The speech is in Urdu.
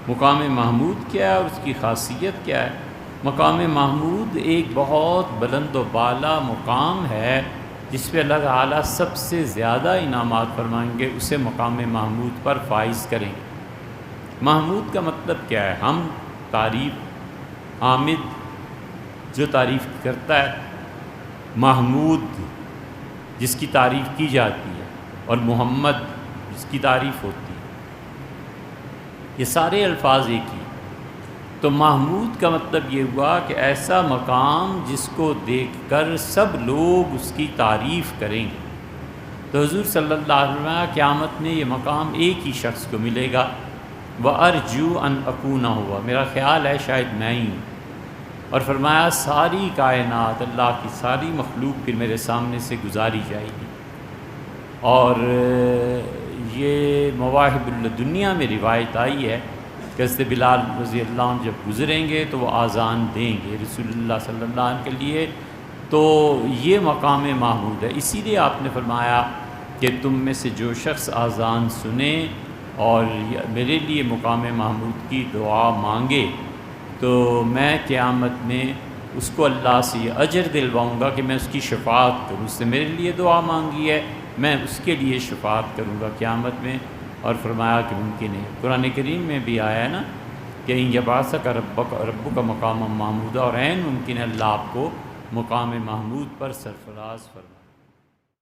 مقام محمود کیا ہے اور اس کی خاصیت کیا ہے؟ مقام محمود ایک بہت بلند و بالا مقام ہے جس پہ اللہ تعالیٰ سب سے زیادہ انعامات فرمائیں گے، اسے مقام محمود پر فائز کریں گے۔ محمود کا مطلب کیا ہے؟ ہم تعریف، حامد جو تعریف کرتا ہے، محمود جس کی تعریف کی جاتی ہے، اور محمد جس کی تعریف ہوتی ہے، یہ سارے الفاظ ایک ہی۔ تو محمود کا مطلب یہ ہوا کہ ایسا مقام جس کو دیکھ کر سب لوگ اس کی تعریف کریں گے۔ تو حضور صلی اللہ علیہ وسلم قیامت میں یہ مقام ایک ہی شخص کو ملے گا، وَأَرْجُو أَنْ أَكُونَ ہوا، میرا خیال ہے شاید میں ہی ہوں۔ اور فرمایا ساری کائنات، اللہ کی ساری مخلوق پھر میرے سامنے سے گزاری جائے گی۔ اور یہ مواہب الدنیا میں روایت آئی ہے کہ حضرت بلال رضی اللہ عنہ جب گزریں گے تو وہ آذان دیں گے رسول اللہ صلی اللہ علیہ وسلم کے لیے۔ تو یہ مقام محمود ہے۔ اسی لیے آپ نے فرمایا کہ تم میں سے جو شخص آذان سنے اور میرے لیے مقام محمود کی دعا مانگے تو میں قیامت میں اس کو اللہ سے یہ اجر دلواؤں گا کہ میں اس کی شفاعت کروں۔ اس نے میرے لیے دعا مانگی ہے، میں اس کے لیے شفاعت کروں گا قیامت میں۔ اور فرمایا کہ ممکن ہے، قرآن کریم میں بھی آیا ہے نا کہ ان یبعثک ربک مقام محمود، اور عین ممکن ہے اللہ آپ کو مقام محمود پر سرفراز فرمائے۔